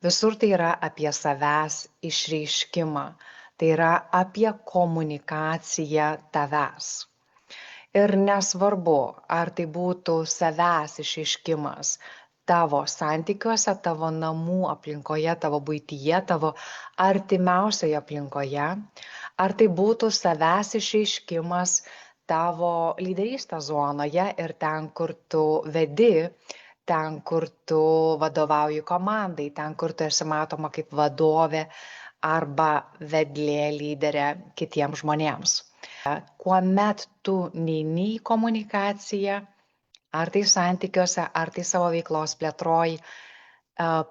Visur tai yra apie savęs išreiškimą, tai yra apie komunikaciją tavęs. Ir nesvarbu, ar tai būtų savęs išreiškimas tavo santykiuose, tavo namų aplinkoje, tavo buityje, tavo artimiausioje aplinkoje, ar tai būtų savęs išreiškimas tavo lyderystės zonoje ir ten, kur tu vedi, ten, kur tu vadovauji komandai, ten, kur tu esi matoma kaip vadovė arba vedlė lyderė kitiems žmonėms. Kuomet tu neini į komunikaciją, ar tai santykiuose, ar tai savo veiklos plėtroj,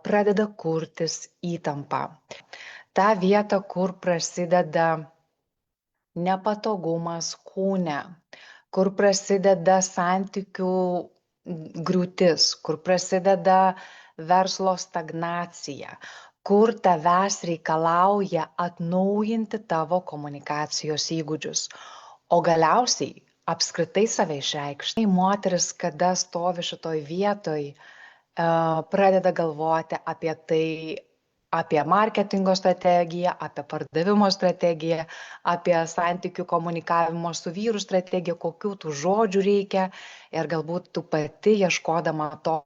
pradeda kurtis įtampa. Ta vieta, kur prasideda nepatogumas kūne, kur prasideda santykių griūtis, kur prasideda verslo stagnacija, kur tavęs reikalauja atnaujinti tavo komunikacijos įgūdžius, o galiausiai apskritai save išreikšti. Moteris, kada stovi šitoj vietoj, pradeda galvoti apie tai, apie marketingo strategiją, apie pardavimo strategiją, apie santykių komunikavimo su vyru strategiją, kokių tų žodžių reikia ir galbūt tu pati ieškodama to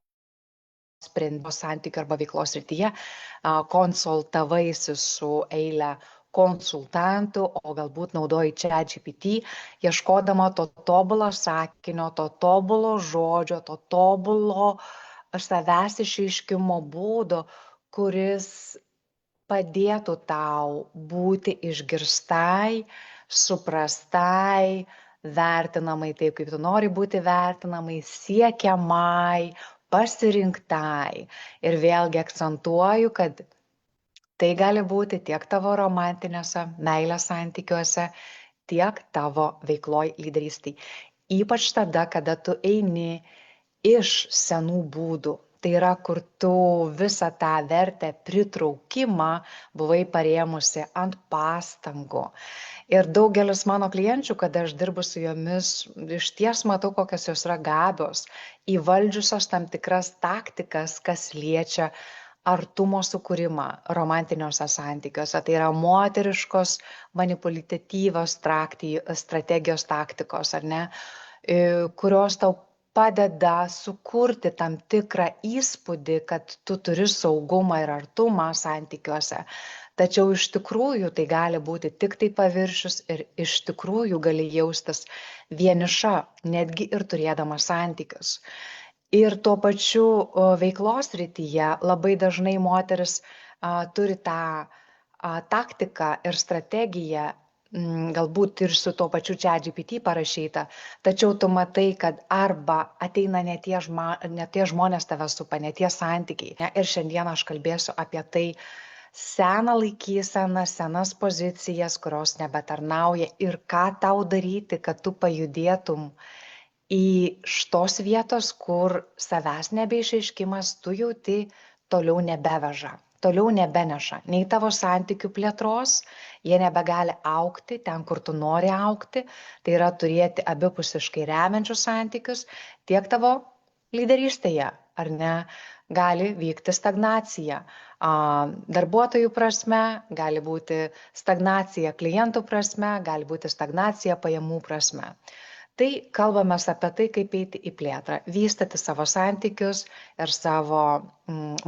sprendimo santykių arba veiklos srityje konsultavaisi su eilę konsultantų, o galbūt naudoji ChatGPT, ieškodama to tobulo sakinio, to tobulo žodžio, to tobulo savęs išreiškimo būdo, kuris padėtų tau būti išgirstai, suprastai, vertinamai taip, kaip tu nori būti vertinamai, siekiamai, pasirinktai. Ir vėlgi akcentuoju, kad tai gali būti tiek tavo romantiniuose meilės santykiuose, tiek tavo veikloj lyderystėj. Ypač tada, kada tu eini iš senų būdų. Tai yra, kur tu visą tą vertę pritraukimą buvai parėmusi ant pastangų. Ir daugelis mano klienčių, kada aš dirbu su jomis, išties matau, kokios jos yra gabios, įvaldžiusios tam tikras taktikas, kas liečia artumo sukūrimą romantiniuose santykiuose. Tai yra moteriškos manipuliatyvios strategijos taktikos, ar ne, kurios tau padeda sukurti tam tikrą įspūdį, kad tu turi saugumą ir artumą santykiuose. Tačiau iš tikrųjų tai gali būti tik tai paviršius ir iš tikrųjų gali jaustis vieniša, netgi ir turėdama santykius. Ir tuo pačiu veiklos rytyje labai dažnai moteris turi tą taktiką ir strategiją, galbūt ir su tuo pačiu ChatGPT parašyta, tačiau tu matai, kad arba ateina ne tie žmonės tave supa, ne tie santykiai. Ir šiandien aš kalbėsiu apie tai, seną laikyseną, senas pozicijas, kurios nebetarnauja ir ką tau daryti, kad tu pajudėtum į šitos vietos, kur savęs nebeišreiškimas, tu jauti, toliau nebeveža. Toliau nebeneša nei tavo santykių plėtros, jie nebegali augti ten, kur tu nori augti, tai yra turėti abipusiškai remiančius santykius, tiek tavo lyderystėje, ar ne, gali vykti stagnacija. Darbuotojų prasme, gali būti stagnacija klientų prasme, gali būti stagnacija pajamų prasme. Tai kalbame apie tai, kaip eiti į plėtrą, vystyti savo santykius ir savo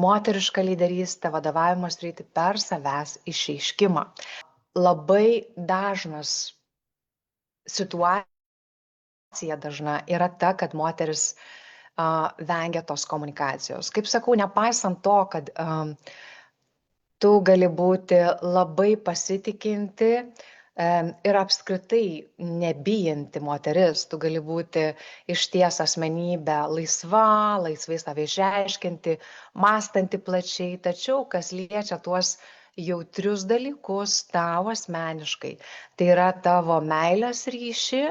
moterišką lyderystę, vadovavimo sritį per savęs išreiškimą. Labai dažnas situacija dažna yra ta, kad moteris vengia tos komunikacijos. Kaip sakau, nepaisant to, kad tu gali būti labai pasitikinti, ir apskritai nebijanti moteris, tu gali būti išties asmenybė laisva, laisvai save išreiškinti, mąstanti plačiai, tačiau kas liečia tuos jautrius dalykus tau asmeniškai, tai yra tavo meilės ryšį,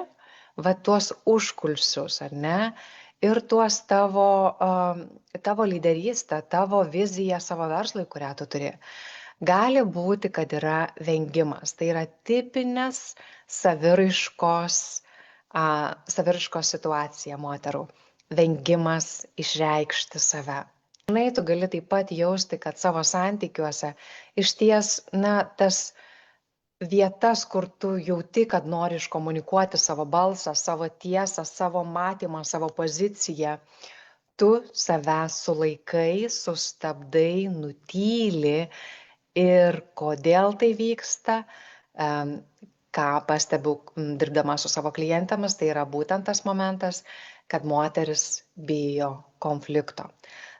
va tuos užkulsius, ar ne, ir tuos tavo lyderystę, tavo viziją savo verslui, kurią tu turi. Gali būti, kad yra vengimas. Tai yra tipinės saviraiškos situacija moterų. Vengimas išreikšti save. tu gali taip pat jausti, kad savo santykiuose išties, tas vietas, kur tu jauti, kad nori iškomunikuoti savo balsą, savo tiesą, savo matymą, savo poziciją, tu savęs sulaikai, sustabdai, nutyli ir kodėl tai vyksta, ką pastebiu dirbdama su savo klientėmis, tai yra būtent tas momentas, kad moteris bijo konflikto.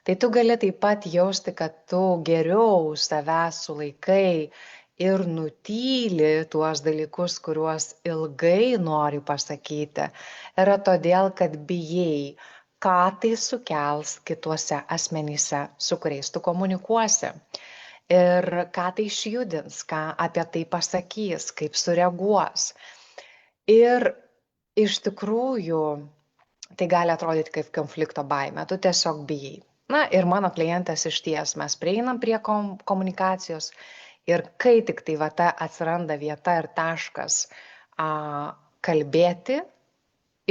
Tai tu gali taip pat jausti, kad tu geriau savęs sulaikai ir nutyli tuos dalykus, kuriuos ilgai nori pasakyti. Yra todėl, kad bijai, ką tai sukels kituose asmenyse, su kuriais tu komunikuosi. Ir ką tai išjudins, ką apie tai pasakys, kaip sureaguos. Ir iš tikrųjų, tai gali atrodyti kaip konflikto baimė, tu tiesiog bijai. Ir mano klientės išties mes prieinam prie komunikacijos ir kai tik tai atsiranda vieta ir taškas kalbėti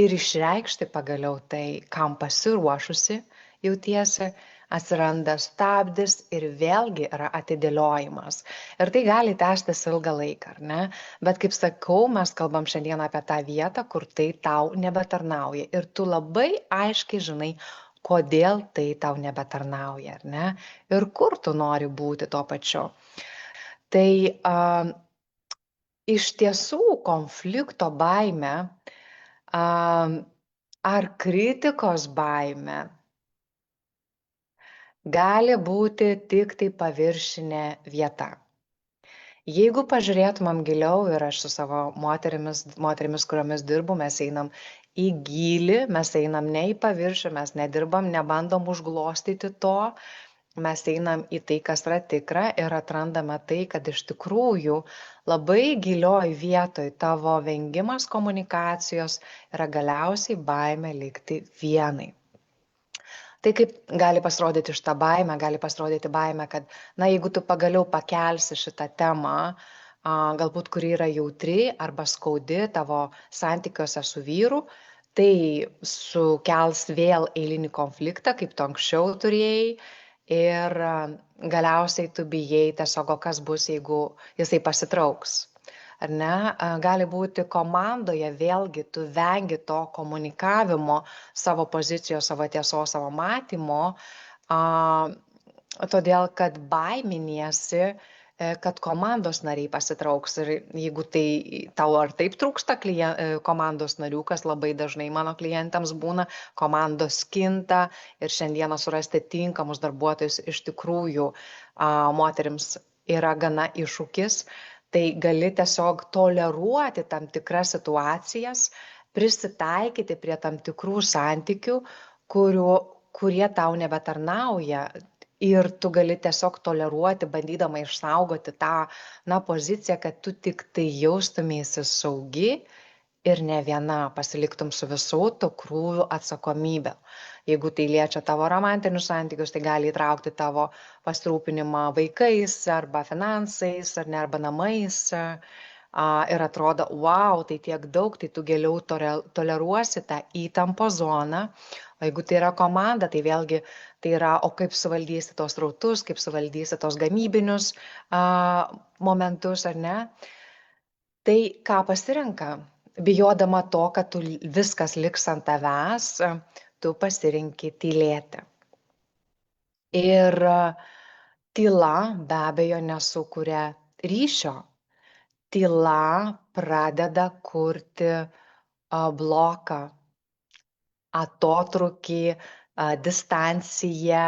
ir išreikšti pagaliau tai, kam pasiruošusi jautiesi, atsiranda stabdis ir vėlgi yra atidėliojimas. Ir tai gali tęstis ilgą laiką, ar ne? Bet kaip sakau, mes kalbam šiandien apie tą vietą, kur tai tau nebetarnauja. Ir tu labai aiškiai žinai, kodėl tai tau nebetarnauja, ar ne? Ir kur tu nori būti tuo pačiu. Tai iš tiesų konflikto baimė ar kritikos baimė gali būti tik tai paviršinė vieta. Jeigu pažiūrėtumėm giliau ir aš su savo moterimis, kuriomis dirbu, mes einam į gylį, mes einam ne į paviršių, mes nedirbam, nebandom užglostyti to, mes einam į tai, kas yra tikra ir atrandame tai, kad iš tikrųjų labai gilioj vietoj tavo vengimas komunikacijos yra galiausiai baimė likti vienai. Tai kaip gali pasirodyti šitą baimę, gali pasirodyti baimę, kad, jeigu tu pagaliau pakelsi šitą temą, galbūt kuri yra jautri arba skaudi tavo santykiuose su vyru, tai sukels vėl eilinį konfliktą, kaip tu anksčiau turėjai. Ir galiausiai tu bijai tiesiog, o kas bus, jeigu jisai pasitrauks. Ar ne? Gali būti komandoje, vėlgi tu vengi to komunikavimo, savo pozicijos, savo tiesos, savo matymo, todėl kad baiminiesi, kad komandos nariai pasitrauks. Ir jeigu tai tau ar taip trūksta komandos narių, kas labai dažnai mano klientams būna, komandos kinta ir šiandieną surasti tinkamus darbuotojus iš tikrųjų moterims yra gana iššūkis. Tai gali tiesiog toleruoti tam tikras situacijas, prisitaikyti prie tam tikrų santykių, kurie tau nebetarnauja. Ir tu gali tiesiog toleruoti, bandydama išsaugoti tą poziciją, kad tu tik tai jaustumėsi saugi ir ne viena, pasiliktum su visų to krūvių atsakomybę. Jeigu tai liečia tavo romantinius santykius, tai gali įtraukti tavo pasirūpinimą vaikais arba finansais, arba namais. Ir atrodo, wow, tai tiek daug, tai tu geriau toleruosi tą įtampo zoną. O jeigu tai yra komanda, tai vėlgi tai yra, o kaip suvaldysi tos srautus, kaip suvaldysi tos gamybinius momentus, ar ne? Tai ką pasirenka? Bijodama to, kad viskas liks ant tavęs, tu pasirinki tylėti. Ir tyla be abejo nesukuria ryšio. Tyla pradeda kurti bloką, atotrūkį, distanciją,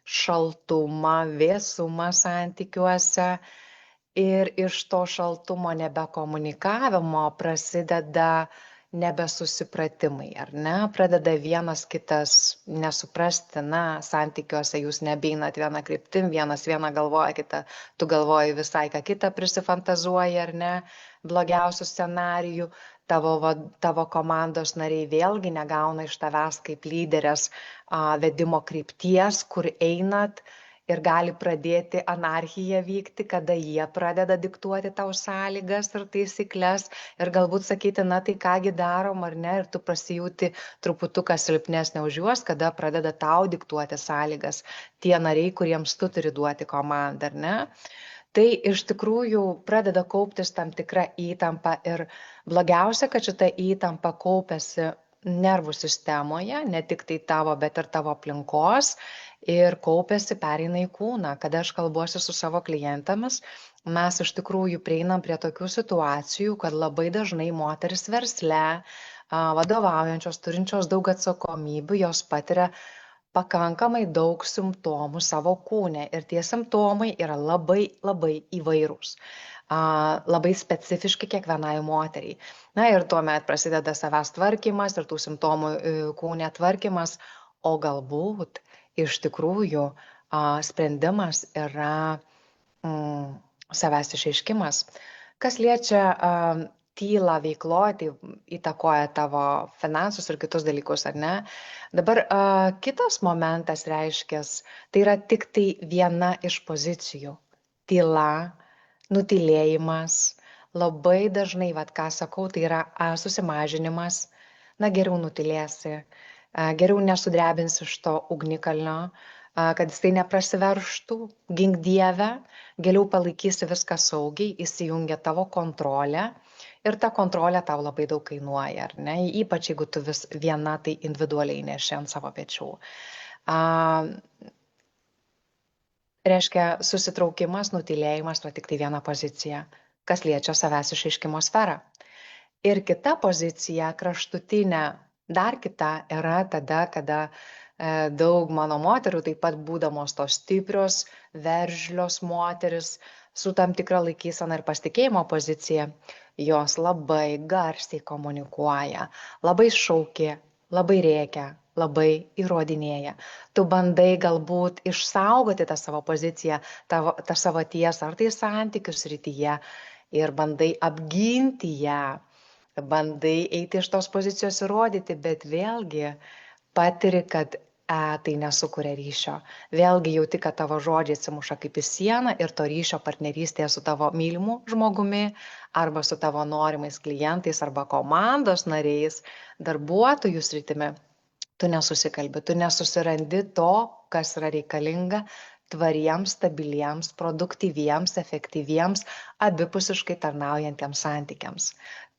šaltumą, vėsumą santykiuose. Ir iš to šaltumo nebekomunikavimo prasideda nebesusipratimai, ar ne? Pradeda vienas kitas nesuprasti, santykiuose jūs nebeinat viena kryptim, vienas vieną galvoja, tu galvoji visai ką kitą prisifantazuoji, ar ne? Blogiausių scenarijų, tavo komandos nariai vėlgi negauna iš tavęs kaip lyderės vedimo krypties, kur einat. ir gali pradėti anarchija vykti, kada jie pradeda diktuoti tau sąlygas ir taisyklės ir galbūt sakyti, na tai kągi darom ar ne, ir tu pasijūti truputuką silpnesnė už juos, kada pradeda tau diktuoti sąlygas tie nariai, kuriems tu turi duoti komandą, ar ne. Tai iš tikrųjų pradeda kauptis tam tikra įtampa ir blogiausia, kad šita įtampa kaupiasi nervų sistemoje, ne tik tai tavo, bet ir tavo aplinkos ir kaupiasi, pereina į kūną. Kada aš kalbuosi su savo klientėmis, mes iš tikrųjų prieinam prie tokių situacijų, kad labai dažnai moteris versle, vadovaujančios, turinčios daug atsakomybių, jos patiria pakankamai daug simptomų savo kūne ir tie simptomai yra labai, labai įvairūs. Labai specifiški kiekvienai moteriai. Na ir tuomet prasideda savęs tvarkymas ir tų simptomų kūne tvarkymas, o galbūt iš tikrųjų sprendimas yra savęs išreiškimas. Kas liečia tylą veikloj, tai įtakoja tavo finansus ir kitus dalykus, ar ne? Dabar kitas momentas reiškės, tai yra tik tai viena iš pozicijų. Tyla, nutylėjimas, labai dažnai, ką sakau, tai yra susimažinimas, na geriau nutylėsi, geriau nesudrebinsi iš to ugnikalnio, kad jisai neprasiverštų, gink Dieve, geriau palaikysi viską saugiai, įsijungia tavo kontrolė ir ta kontrolė tau labai daug kainuoja, ar ne? Ypač jeigu tu vis viena tai individualiai neši ant savo pečių. Reiškia, susitraukimas, nutylėjimas yra tik tai viena pozicija, kas liečia savęs išreiškimo sferą. Ir kita pozicija, kraštutinė, dar kita yra tada, kada daug mano moterų, taip pat būdamos tos stiprios, veržlios moteris, su tam tikra laikysena ir pasitikėjimo pozicija, jos labai garsiai komunikuoja, labai šaukia, labai rėkia, labai įrodinėja. Tu bandai galbūt išsaugoti tą savo poziciją, tą savo tiesą, ar tai santykių srityje, ir bandai apginti ją, bandai eiti iš tos pozicijos įrodyti, bet vėlgi patiri, kad tai nesukuria ryšio. Vėlgi jauti, kad tavo žodžiai atsimuša kaip į sieną ir to ryšio partnerystėje su tavo mylimu žmogumi arba su tavo norimais klientais arba komandos nariais, darbuotojų sritimi, tu nesusikalbi, tu nesusirandi to, kas yra reikalinga tvariems, stabiliems, produktyviems, efektyviems, abipusiškai tarnaujantiems santykiams.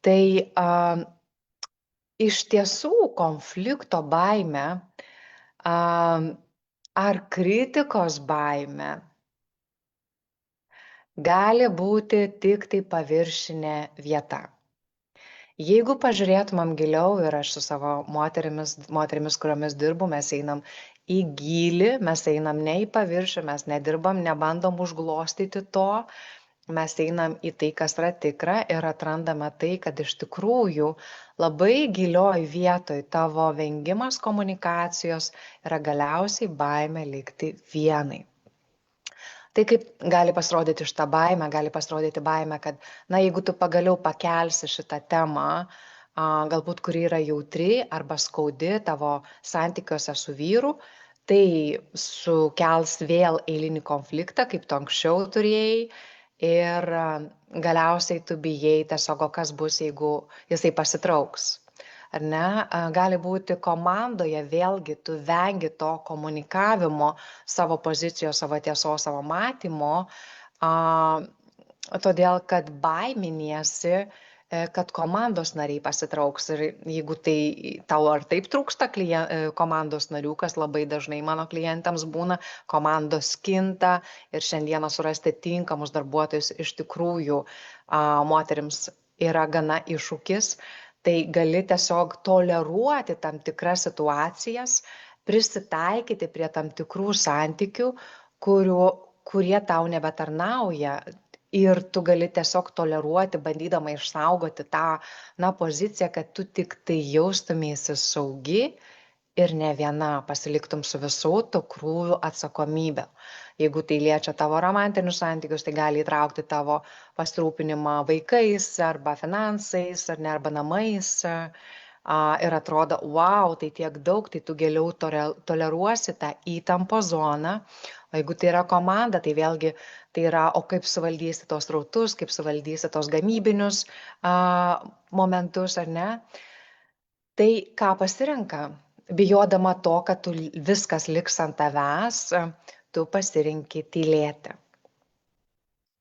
Tai iš tiesų konflikto baime ar kritikos baime gali būti tik tai paviršinė vieta. Jeigu pažiūrėtumėm giliau ir aš su savo moterimis, kuriomis dirbu, mes einam į gylį, mes einam ne į paviršių, mes nedirbam, nebandom užglostyti to, mes einam į tai, kas yra tikra ir atrandame tai, kad iš tikrųjų labai gilioj vietoj tavo vengimas komunikacijos yra galiausiai baimė likti vienai. Tai kaip gali pasirodyti šitą baimę, gali pasirodyti baimę, kad, na, jeigu tu pagaliau pakelsi šitą temą, galbūt kuri yra jautri arba skaudi tavo santykiuose su vyru, tai sukels vėl eilinį konfliktą, kaip tu anksčiau turėjai, ir galiausiai tu bijai tiesiog, kas bus, jeigu jisai pasitrauks. Ar ne? Gali būti komandoje, vėlgi tu vengi to komunikavimo, savo pozicijos, savo tiesos, savo matymo, todėl kad baiminiesi, kad komandos nariai pasitrauks. Ir jeigu tai tau ar taip trūksta komandos narių, kas labai dažnai mano klientams būna, komandos kinta ir šiandieną surasti tinkamus darbuotojus iš tikrųjų moterims yra gana iššūkis, tai gali tiesiog toleruoti tam tikras situacijas, prisitaikyti prie tam tikrų santykių, kurie tau nebetarnauja. Ir tu gali tiesiog toleruoti, bandydama išsaugoti tą poziciją, kad tu tik tai jaustumėsi saugi ir ne viena, pasiliktum su visų tų krūvių atsakomybę. Jeigu tai liečia tavo romantinius santykius, tai gali įtraukti tavo pasirūpinimą vaikais arba finansais, arba namais. Ir atrodo, wow, tai tiek daug, tai tu geriau toleruosi tą įtampo zoną, O jeigu tai yra komanda, tai vėlgi tai yra, o kaip suvaldysi tos srautus, kaip suvaldysi tos gamybinius momentus, ar ne? Tai ką pasirenka? Bijodama to, kad viskas liks ant tavęs, tu pasirinki tylėti.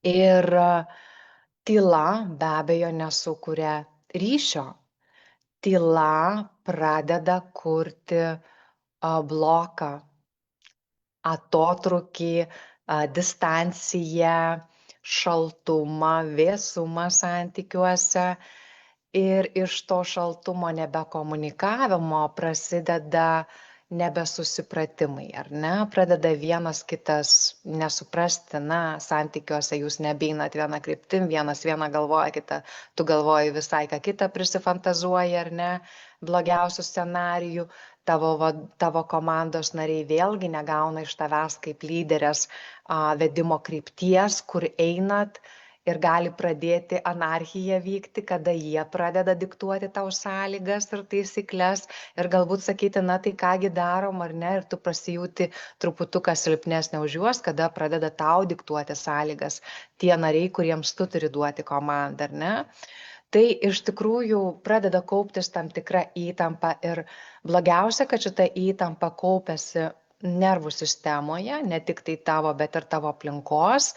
Ir tyla be abejo nesukuria ryšio. Tyla pradeda kurti bloką, atotrūkį, distanciją, šaltumą, vėsumą santykiuose. Ir iš to šaltumo nebekomunikavimo prasideda nebesusipratimai, ar ne? Pradeda vienas kitas nesuprasti, na, santykiuose jūs nebeinat viena kryptim, vienas vieną galvoja, tu galvoji visai ką kitą prisifantazuoji, ar ne? Blogiausių scenarijų, tavo komandos nariai vėlgi negauna iš tavęs kaip lyderės vedimo krypties, kur einat, ir gali pradėti anarchija vykti, kada jie pradeda diktuoti tau sąlygas ir taisyklės ir galbūt sakyti, na tai kągi darom ar ne, ir tu pasijūti truputuką silpnesnė už juos, kada pradeda tau diktuoti sąlygas tie nariai, kuriems tu turi duoti komandą, ar ne. Tai iš tikrųjų pradeda kauptis tam tikra įtampa ir blogiausia, kad šita įtampa kaupiasi nervų sistemoje, ne tik tai tavo, bet ir tavo aplinkos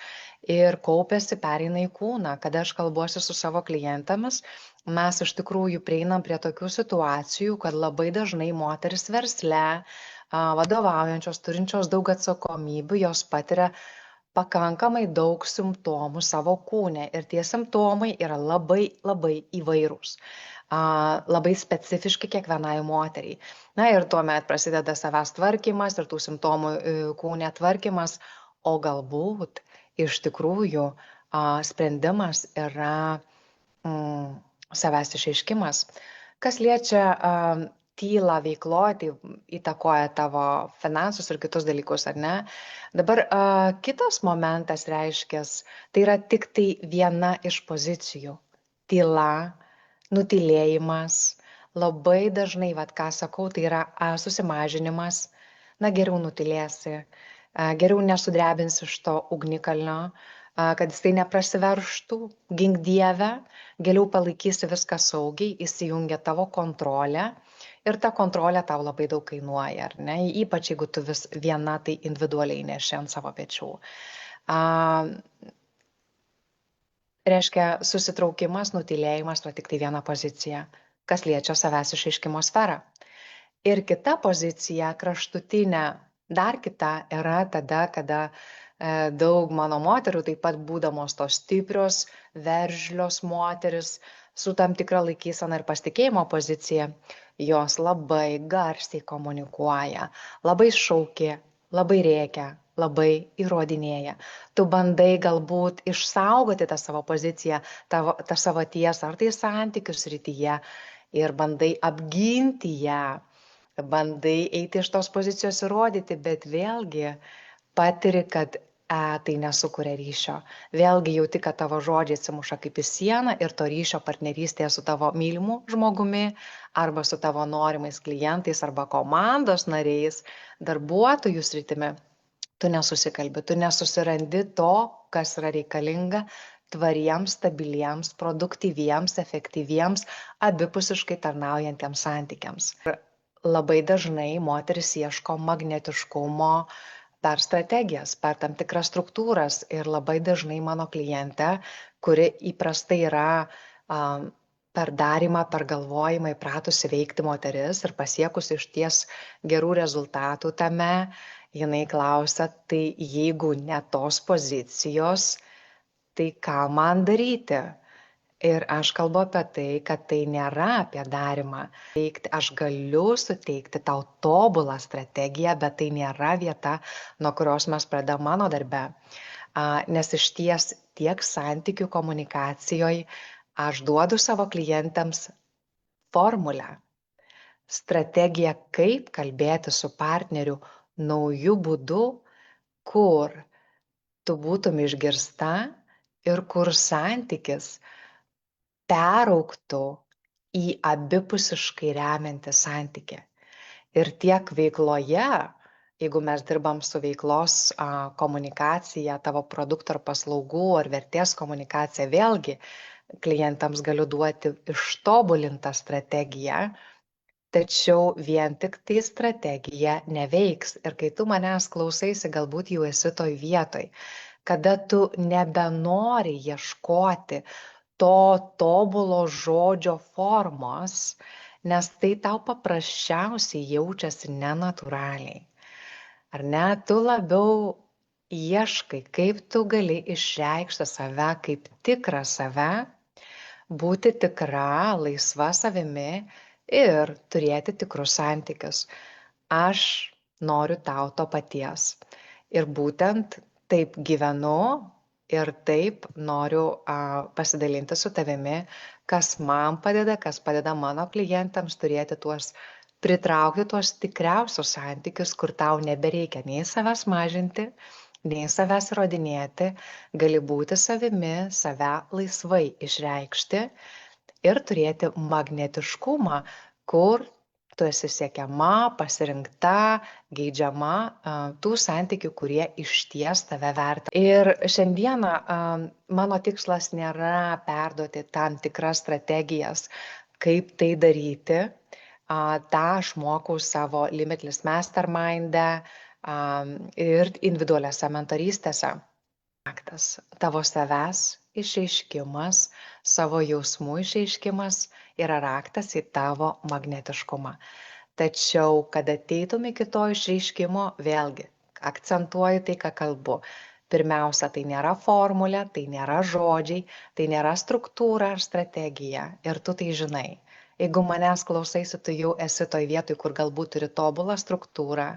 ir kaupiasi, pereina į kūną. Kada aš kalbuosi su savo klientėmis, mes iš tikrųjų prieinam prie tokių situacijų, kad labai dažnai moteris versle, vadovaujančios, turinčios daug atsakomybių, jos patiria pakankamai daug simptomų savo kūne ir tie simptomai yra labai, labai įvairūs. Labai specifiški kiekvienai moteriai. Na ir tuomet prasideda savęs tvarkymas ir tų simptomų kūne tvarkymas, o galbūt iš tikrųjų sprendimas yra savęs išreiškimas. Kas liečia tylą veikloje, tai įtakoja tavo finansus ir kitus dalykus, ar ne? Dabar kitas momentas reiškia, tai yra tik tai viena iš pozicijų. Tyla, nutylėjimas, labai dažnai, ką sakau, tai yra susimažinimas, na geriau nutylėsi, geriau nesudrebinsi iš to ugnikalnio, kad jisai neprasiverštų, gink Dieve, geriau palaikysi viską saugiai, įsijungia tavo kontrolė ir ta kontrolė tau labai daug kainuoja, ar ne? Ypač jeigu tu vis viena tai individualiai neši ant savo pečių. Reiškia, susitraukimas, nutylėjimas yra tik tai viena pozicija, kas liečia savęs išreiškimo sferą. Ir kita pozicija, kraštutinė, dar kita yra tada, kada daug mano moterų, taip pat būdamos tos stiprios, veržlios moteris, su tam tikra laikysena ir pasitikėjimo pozicija, jos labai garsiai komunikuoja, labai šaukia, labai rėkia, labai įrodinėja. Tu bandai galbūt išsaugoti tą savo poziciją, tą savo tiesą, ar tai santykių srityje, ir bandai apginti ją, bandai eiti iš tos pozicijos įrodyti, bet vėlgi patiri, kad tai nesukuria ryšio. Vėlgi jauti, kad tavo žodžiai atsimuša kaip į sieną ir to ryšio partnerystėje su tavo mylimu žmogumi arba su tavo norimais klientais arba komandos nariais, darbuotojų sritimi, tu nesusikalbi, tu nesusirandi to, kas yra reikalinga tvariems, stabiliems, produktyviems, efektyviems, abipusiškai tarnaujantiems santykiams. Labai dažnai moteris ieško magnetiškumo per strategijas, per tam tikras struktūras ir labai dažnai mano klientė, kuri įprastai yra per darymą, per galvojimą įpratusi veikti moteris ir pasiekusi išties gerų rezultatų tame, jinai klausia, tai jeigu ne tos pozicijos, tai ką man daryti? Ir aš kalbu apie tai, kad tai nėra apie darymą. Aš galiu suteikti tau tobulą strategiją, bet tai nėra vieta, nuo kurios mes pradedam mano darbe. Nes iš ties tiek santykių komunikacijoje aš duodu savo klientams formulę, strategiją, kaip kalbėti su partneriu naujų būdų, kur tu būtum išgirsta ir kur santykis peraugtų į abipusiškai remiantį santykį. Ir tiek veikloje, jeigu mes dirbam su veiklos komunikacija, tavo produkto ar paslaugų ar vertės komunikacija, vėlgi klientams galiu duoti ištobulintą strategiją, tačiau vien tik tai strategija neveiks. Ir kai tu manęs klausaisi, galbūt jau esi toj vietoj, kada tu nebenori ieškoti to tobulo žodžio formos, nes tai tau paprasčiausiai jaučiasi nenatūraliai. Ar ne? Tu labiau ieškai, kaip tu gali išreikšti save kaip tikrą save, būti tikra, laisva savimi ir turėti tikrus santykius. Aš noriu tau to paties. Ir būtent taip gyvenu ir taip noriu pasidalinti su tavimi, kas man padeda, kas padeda mano klientams pritraukti tuos tikriausius santykius, kur tau nebereikia nei savęs mažinti, nei savęs įrodinėti, gali būti savimi, save laisvai išreikšti ir turėti magnetiškumą, kur tu esi siekiama, pasirinkta, geidžiama tų santykių, kurie išties tave vertina. Ir šiandieną mano tikslas nėra perduoti tam tikras strategijas, kaip tai daryti. tą aš mokau savo Limitless Mastermind'e ir individualiose mentorystėse. Aktas tavo savęs išreiškimas, savo jausmų išreiškimas yra raktas į tavo magnetiškumą. Tačiau, kad ateitum iki to išreiškimo, vėlgi, akcentuoju tai, ką kalbu. Pirmiausia, tai nėra formulė, tai nėra žodžiai, tai nėra struktūra ar strategija. Ir tu tai žinai. Jeigu manęs klausaisi, tu jau esi toj vietoj, kur galbūt turi tobulą struktūrą,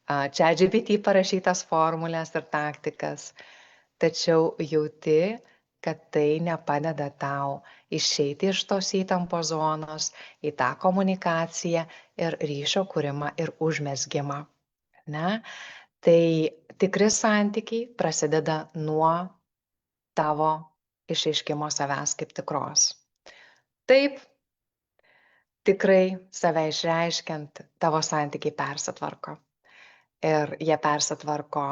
ChatGPT parašytas formulės ir taktikas. Tačiau jauti, kad tai nepadeda tau išeiti iš tos įtampos zonos į tą komunikaciją ir ryšio kūrimą ir užmezgimą. Ne? Tai tikri santykiai prasideda nuo tavo išreiškimo savęs kaip tikros. Taip, tikrai save išreiškiant, tavo santykiai persitvarko. Ir jie persitvarko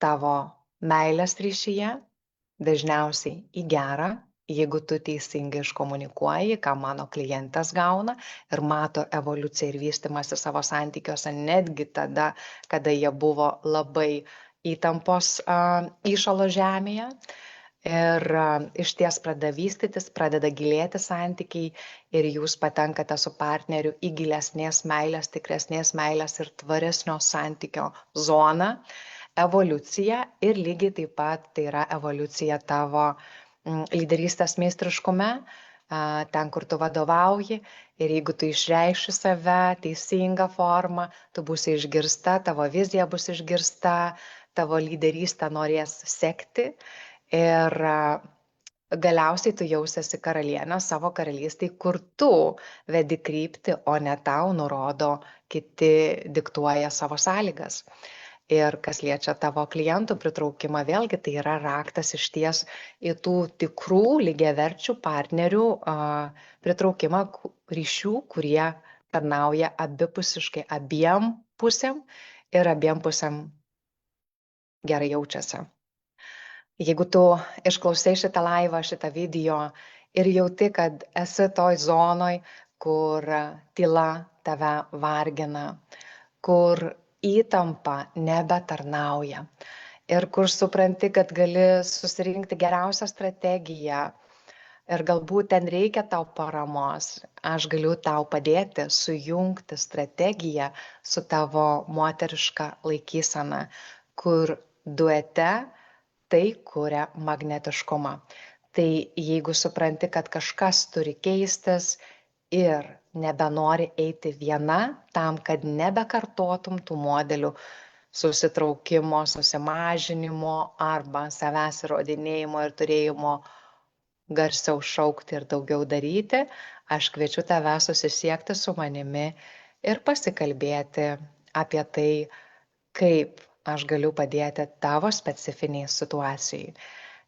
tavo meilės ryšyje, dažniausiai į gerą, jeigu tu teisingai iškomunikuoji, ką mano klientas gauna ir mato evoliuciją ir vystimąsi savo santykiuose netgi tada, kada jie buvo labai įtampos įšalo žemėje. Ir išties pradeda vystytis, pradeda gilėti santykiai ir jūs patenkate su partneriu į gilesnės meilės, tikresnės meilės ir tvaresnio santykio zoną, evoliucija ir lygiai taip pat tai yra evoliucija tavo lyderystės meistriškume, ten, kur tu vadovauji ir jeigu tu išreikši save teisingą formą, tu būsi išgirsta, tavo vizija bus išgirsta, tavo lyderystę norės sekti. Ir galiausiai tu jausiesi karalienė savo karalystėje, kur tu vedi kryptį, o ne tau nurodo, kiti diktuoja savo sąlygas. Ir kas liečia tavo klientų pritraukimą, vėlgi tai yra raktas išties į tų tikrų lygiaverčių partnerių pritraukimą ryšių, kurie tarnauja abipusiškai abiem pusėm ir abiem pusėm gerai jaučiasi. Jeigu tu išklausai šitą laivą, šitą video ir jauti, kad esi toj zonoj, kur tyla tave vargina, kur įtampa nebetarnauja ir kur supranti, kad gali susirinkti geriausią strategiją ir galbūt ten reikia tau paramos, aš galiu tau padėti sujungti strategiją su tavo moteriška laikysena, kur duete tai kuria magnetiškumą. Tai jeigu supranti, kad kažkas turi keistis ir nebenori eiti viena, tam, kad nebekartotum tų modelių susitraukimo, susimažinimo arba savęs įrodinėjimo ir turėjimo garsiau šaukti ir daugiau daryti, aš kviečiu tave susisiekti su manimi ir pasikalbėti apie tai, kaip aš galiu padėti tavo specifiniai situacijai.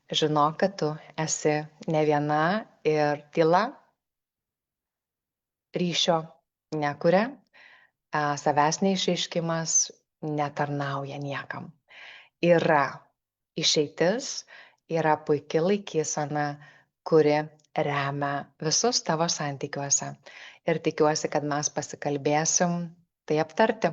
Žinok, kad tu esi ne viena ir tyla ryšio nekuria, savęs neišreiškimas netarnauja niekam. Yra išeitis, yra puiki laikysena, kuri remia visus tavo santykiuose. Ir tikiuosi, kad mes pasikalbėsim tai aptarti.